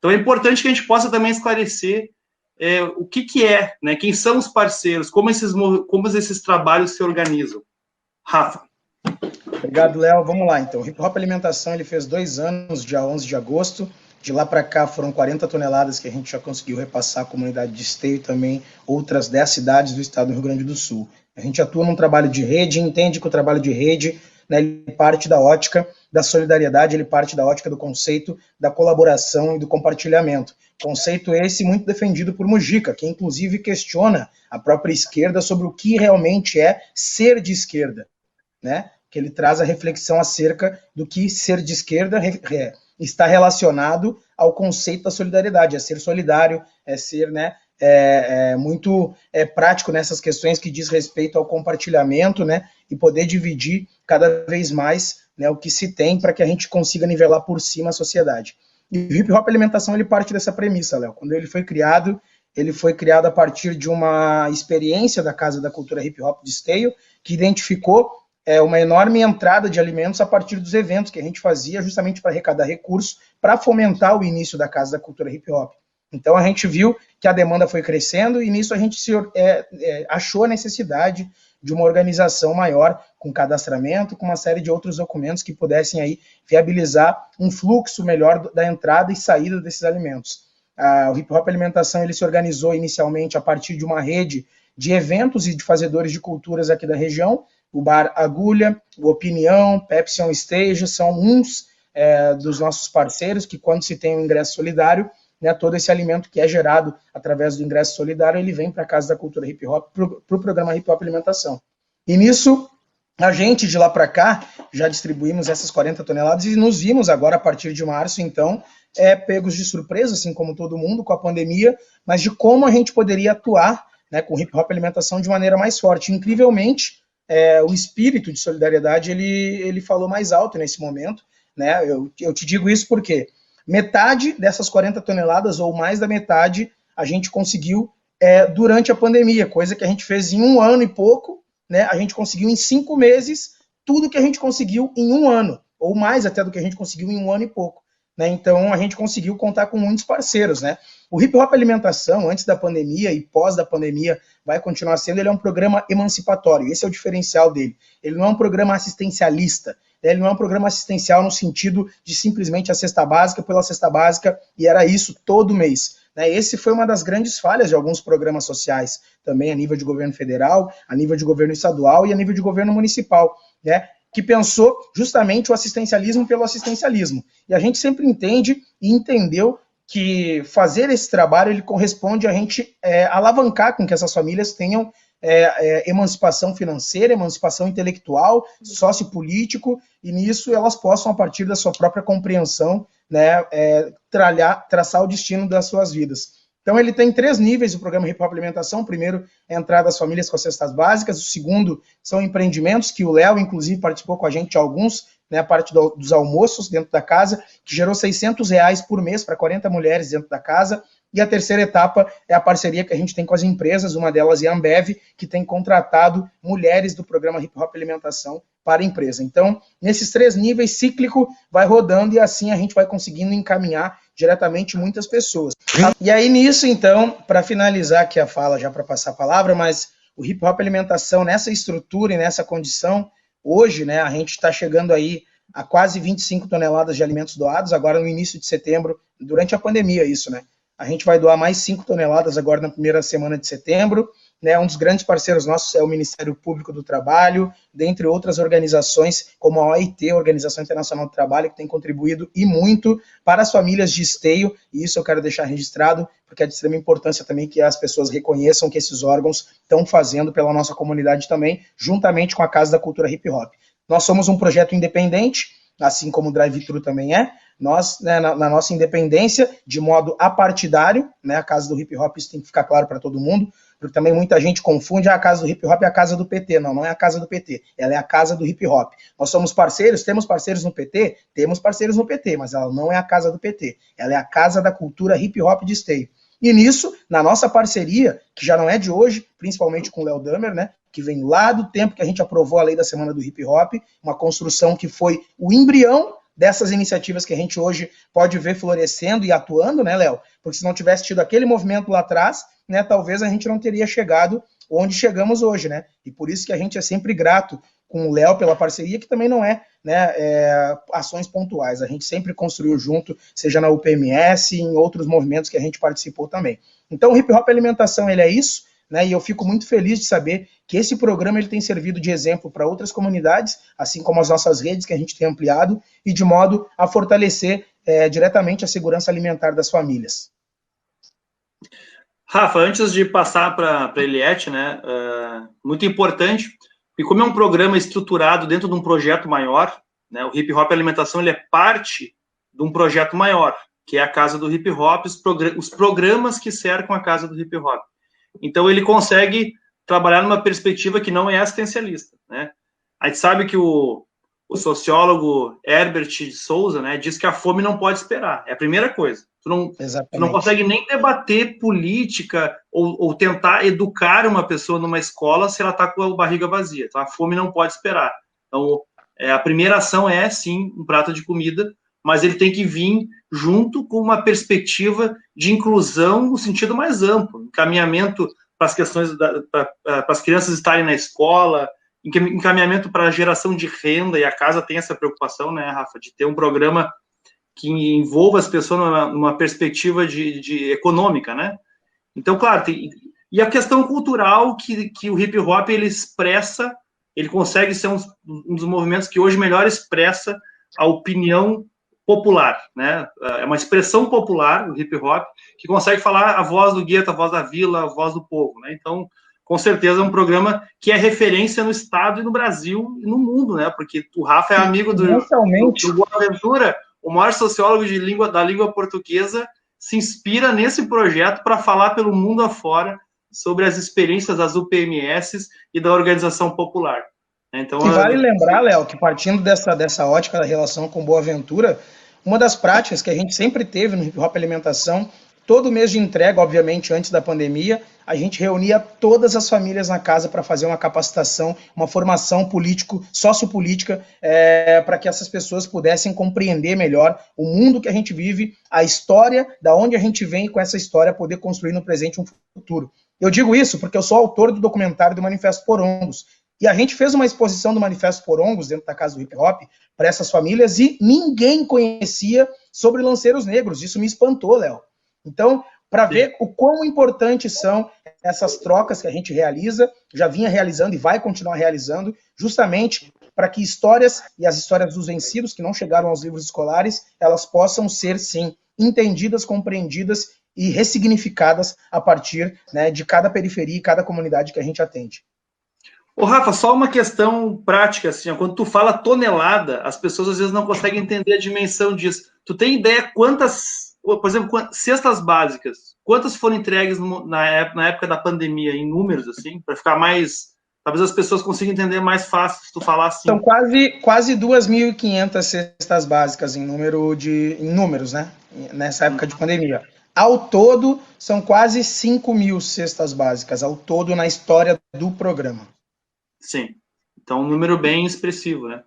Então é importante que a gente possa também esclarecer o que é, né? Quem são os parceiros, como esses trabalhos se organizam. Rafa. Obrigado, Léo. Vamos lá, então. O Hip Hop Alimentação ele fez 2 anos, dia 11 de agosto. De lá para cá foram 40 toneladas que a gente já conseguiu repassar à comunidade de Esteio e também outras 10 cidades do estado do Rio Grande do Sul. A gente atua num trabalho de rede, entende que o trabalho de rede, né, ele parte da ótica da solidariedade, ele parte da ótica do conceito da colaboração e do compartilhamento. Conceito esse muito defendido por Mujica, que inclusive questiona a própria esquerda sobre o que realmente é ser de esquerda, né? Que ele traz a reflexão acerca do que ser de esquerda está relacionado ao conceito da solidariedade, é ser solidário, é ser, né, muito prático nessas questões que diz respeito ao compartilhamento, né, e poder dividir cada vez mais, né, o que se tem para que a gente consiga nivelar por cima a sociedade. E o Hip Hop Alimentação ele parte dessa premissa, Léo. Quando ele foi criado a partir de uma experiência da Casa da Cultura Hip Hop de Esteio, que identificou uma enorme entrada de alimentos a partir dos eventos que a gente fazia justamente para arrecadar recursos para fomentar o início da Casa da Cultura Hip Hop. Então a gente viu que a demanda foi crescendo e nisso a gente achou a necessidade de uma organização maior, com cadastramento, com uma série de outros documentos que pudessem aí viabilizar um fluxo melhor da entrada e saída desses alimentos. O Hip Hop Alimentação ele se organizou inicialmente a partir de uma rede de eventos e de fazedores de culturas aqui da região. O Bar Agulha, o Opinião, Pepsi on Stage são uns dos nossos parceiros que, quando se tem um ingresso solidário, né, todo esse alimento que é gerado através do ingresso solidário, ele vem para a Casa da Cultura Hip Hop, para o programa Hip Hop Alimentação. E nisso, a gente, de lá para cá, já distribuímos essas 40 toneladas e nos vimos agora, a partir de março, então, pegos de surpresa, assim como todo mundo, com a pandemia, mas de como a gente poderia atuar, né, com Hip Hop Alimentação de maneira mais forte. Incrivelmente, o espírito de solidariedade, ele falou mais alto nesse momento, né? Eu te digo isso porque metade dessas 40 toneladas, ou mais da metade, a gente conseguiu durante a pandemia, coisa que a gente fez em 1 ano e pouco, né? A gente conseguiu em 5 meses tudo que a gente conseguiu em 1 ano, ou mais até do que a gente conseguiu em 1 ano e pouco, né? Então a gente conseguiu contar com muitos parceiros, né? O Hip Hop Alimentação, antes da pandemia e pós da pandemia, vai continuar sendo, ele é um programa emancipatório, esse é o diferencial dele. Ele não é um programa assistencialista, ele não é um programa assistencial no sentido de simplesmente a cesta básica pela cesta básica, e era isso todo mês. Esse foi uma das grandes falhas de alguns programas sociais, também a nível de governo federal, a nível de governo estadual e a nível de governo municipal, né? Que pensou justamente o assistencialismo pelo assistencialismo. E a gente sempre entende e entendeu que fazer esse trabalho ele corresponde a gente alavancar com que essas famílias tenham emancipação financeira, emancipação intelectual, sociopolítico, e nisso elas possam, a partir da sua própria compreensão, né, traçar o destino das suas vidas. Então ele tem 3 níveis, o programa Hip Hop Alimentação. O primeiro é a entrada das famílias com as cestas básicas, o segundo são empreendimentos, que o Léo, inclusive, participou com a gente de alguns, né, a parte dos almoços dentro da casa, que gerou R$600 por mês para 40 mulheres dentro da casa. E a terceira etapa é a parceria que a gente tem com as empresas, uma delas é a Ambev, que tem contratado mulheres do programa Hip Hop Alimentação para a empresa. Então, nesses 3 níveis, cíclico, vai rodando e assim a gente vai conseguindo encaminhar diretamente muitas pessoas. E aí nisso, então, para finalizar aqui a fala, já para passar a palavra, mas o Hip Hop Alimentação, nessa estrutura e nessa condição, hoje, né, a gente está chegando aí a quase 25 toneladas de alimentos doados, agora no início de setembro, durante a pandemia isso, né? A gente vai doar mais 5 toneladas agora na primeira semana de setembro, né? Um dos grandes parceiros nossos é o Ministério Público do Trabalho, dentre outras organizações, como a OIT, Organização Internacional do Trabalho, que tem contribuído e muito para as famílias de Esteio, e isso eu quero deixar registrado, porque é de extrema importância também que as pessoas reconheçam que esses órgãos estão fazendo pela nossa comunidade também, juntamente com a Casa da Cultura Hip Hop. Nós somos um projeto independente, assim como o Drive-Thru também é. Nós, né, na nossa independência, de modo apartidário, né, a Casa do Hip Hop, isso tem que ficar claro para todo mundo, porque também muita gente confunde a Casa do Hip Hop e a Casa do PT. Não, não é a Casa do PT, ela é a Casa do Hip Hop. Nós somos parceiros, temos parceiros no PT? Temos parceiros no PT, mas ela não é a Casa do PT, ela é a Casa da Cultura Hip Hop de Esteio. E nisso, na nossa parceria, que já não é de hoje, principalmente com o Léo Damer, né, que vem lá do tempo que a gente aprovou a lei da Semana do Hip Hop, uma construção que foi o embrião dessas iniciativas que a gente hoje pode ver florescendo e atuando, né, Léo? Porque se não tivesse tido aquele movimento lá atrás, né, talvez a gente não teria chegado onde chegamos hoje, né? E por isso que a gente é sempre grato com o Léo pela parceria, que também não é, né, ações pontuais. A gente sempre construiu junto, seja na UPMS e em outros movimentos que a gente participou também. Então, o Hip Hop Alimentação, ele é isso, né, e eu fico muito feliz de saber que esse programa ele tem servido de exemplo para outras comunidades, assim como as nossas redes que a gente tem ampliado, e de modo a fortalecer diretamente a segurança alimentar das famílias. Rafa, antes de passar para a Eliette, né, muito importante, e como é um programa estruturado dentro de um projeto maior, né, o Hip Hop Alimentação ele é parte de um projeto maior, que é a Casa do Hip Hop, os programas que cercam a Casa do Hip Hop. Então, ele consegue trabalhar numa perspectiva que não é assistencialista, né? A gente sabe que o sociólogo Herbert de Souza, né, diz que a fome não pode esperar, é a primeira coisa. Tu não consegue nem debater política ou tentar educar uma pessoa numa escola se ela está com a barriga vazia. Então, a fome não pode esperar. Então, a primeira ação é, sim, um prato de comida, mas ele tem que vir junto com uma perspectiva de inclusão no sentido mais amplo, encaminhamento para as questões, para as crianças estarem na escola, encaminhamento para a geração de renda, e a casa tem essa preocupação, né, Rafa, de ter um programa que envolva as pessoas numa perspectiva de econômica, né? Então, claro, e a questão cultural que o hip hop ele expressa, ele consegue ser um dos movimentos que hoje melhor expressa a opinião popular, né? É uma expressão popular, o hip hop, que consegue falar a voz do gueto, a voz da vila, a voz do povo, né? Então, com certeza é um programa que é referência no estado e no Brasil e no mundo, né? Porque o Rafa é amigo do Boaventura, o maior sociólogo da língua portuguesa, se inspira nesse projeto para falar pelo mundo afora sobre as experiências das UPMS e da organização popular. Então, e vale lembrar, Léo, que partindo dessa ótica da relação com Boaventura, uma das práticas que a gente sempre teve no Hip Hop Alimentação, todo mês de entrega, obviamente, antes da pandemia, a gente reunia todas as famílias na casa para fazer uma capacitação, uma formação sociopolítica, para que essas pessoas pudessem compreender melhor o mundo que a gente vive, a história, da onde a gente vem, e com essa história poder construir no presente um futuro. Eu digo isso porque eu sou autor do documentário do Manifesto Porongos, e a gente fez uma exposição do Manifesto Porongos dentro da Casa do Hip Hop para essas famílias e ninguém conhecia sobre lanceiros negros. Isso me espantou, Léo. Então, para ver o quão importantes são essas trocas que a gente realiza, já vinha realizando e vai continuar realizando, justamente para que histórias e as histórias dos vencidos que não chegaram aos livros escolares, elas possam ser, sim, entendidas, compreendidas e ressignificadas a partir, né, de cada periferia e cada comunidade que a gente atende. Ô, Rafa, só uma questão prática, assim, ó, quando tu fala tonelada, as pessoas às vezes não conseguem entender a dimensão disso. Tu tem ideia quantas, por exemplo, cestas básicas, quantas foram entregues na época da pandemia, em números, assim, para ficar mais... Talvez as pessoas consigam entender mais fácil se tu falar assim. São quase 2.500 cestas básicas em números, né? Nessa época de pandemia. Ao todo, são quase 5.000 cestas básicas, ao todo na história do programa. Sim. Então, um número bem expressivo, né?